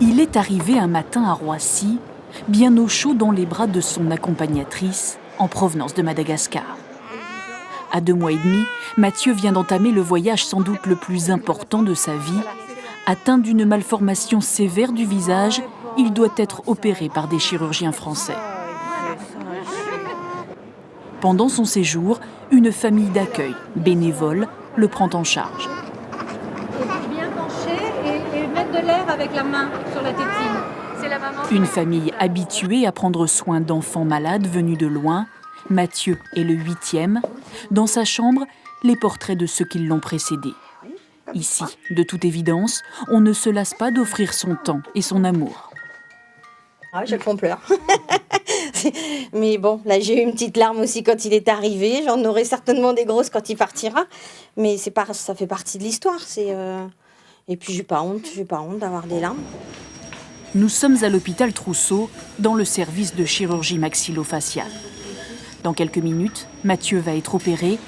Il est arrivé un matin à Roissy, bien au chaud dans les bras de son accompagnatrice en provenance de Madagascar. À 2 mois et demi, Mathieu vient d'entamer le voyage sans doute le plus important de sa vie. Atteint d'une malformation sévère du visage, il doit être opéré par des chirurgiens français. Pendant son séjour, une famille d'accueil, bénévole, le prend en charge. Bien pencher et mettre de l'air avec la main sur la tétine. C'est la maman. Une famille habituée à prendre soin d'enfants malades venus de loin. Mathieu est le 8e. Dans sa chambre, les portraits de ceux qui l'ont précédé. Ici, de toute évidence, on ne se lasse pas d'offrir son temps et son amour. Ah, j'ai le fond pleur. Mais bon, là j'ai eu une petite larme aussi quand il est arrivé. J'en aurai certainement des grosses quand il partira. Mais ça fait partie de l'histoire. Et puis j'ai pas honte d'avoir des larmes. Nous sommes à l'hôpital Trousseau, dans le service de chirurgie maxillofaciale. Dans quelques minutes, Mathieu va être opéré.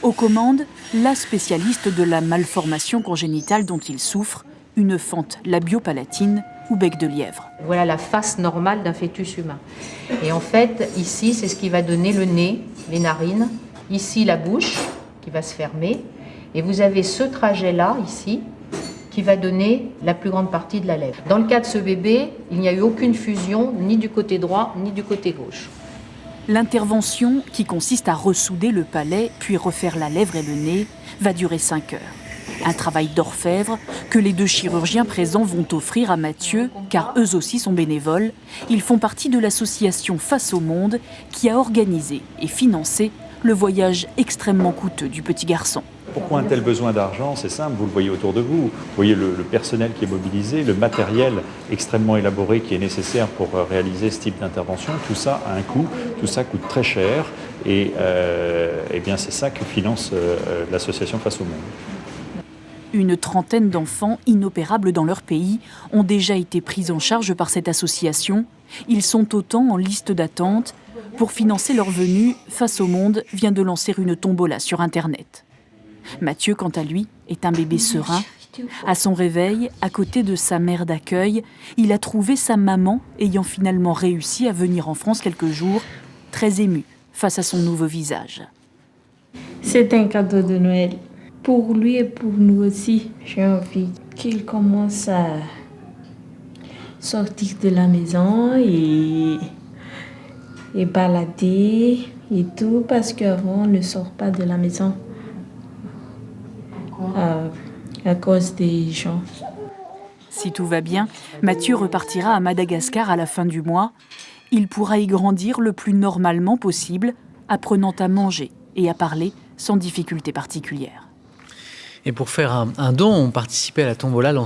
Aux commandes, la spécialiste de la malformation congénitale dont il souffre, une fente labiopalatine ou bec de lièvre. Voilà la face normale d'un fœtus humain. Et en fait, ici, c'est ce qui va donner le nez, les narines. Ici, la bouche qui va se fermer. Et vous avez ce trajet-là, ici, qui va donner la plus grande partie de la lèvre. Dans le cas de ce bébé, il n'y a eu aucune fusion, ni du côté droit, ni du côté gauche. L'intervention, qui consiste à ressouder le palais, puis refaire la lèvre et le nez, va durer 5 heures. Un travail d'orfèvre que les 2 chirurgiens présents vont offrir à Mathieu, car eux aussi sont bénévoles. Ils font partie de l'association Face au Monde, qui a organisé et financé le voyage extrêmement coûteux du petit garçon. Pourquoi un tel besoin d'argent? C'est simple, vous le voyez autour de vous. Vous voyez le personnel qui est mobilisé, le matériel extrêmement élaboré qui est nécessaire pour réaliser ce type d'intervention. Tout ça a un coût, tout ça coûte très cher. Et bien c'est ça que finance l'association Face au Monde. Une trentaine d'enfants inopérables dans leur pays ont déjà été pris en charge par cette association. Ils sont autant en liste d'attente. Pour financer leur venue, Face au Monde vient de lancer une tombola sur Internet. Mathieu, quant à lui, est un bébé serein. À son réveil, à côté de sa mère d'accueil, il a trouvé sa maman ayant finalement réussi à venir en France quelques jours, très ému face à son nouveau visage. C'est un cadeau de Noël. Pour lui et pour nous aussi, j'ai envie qu'il commence à sortir de la maison et balader et tout, parce qu'avant, on ne sort pas de la maison à cause des gens. Si tout va bien, Mathieu repartira à Madagascar à la fin du mois. Il pourra y grandir le plus normalement possible, apprenant à manger et à parler sans difficulté particulière. Et pour faire un don, on participait à la tombola lancée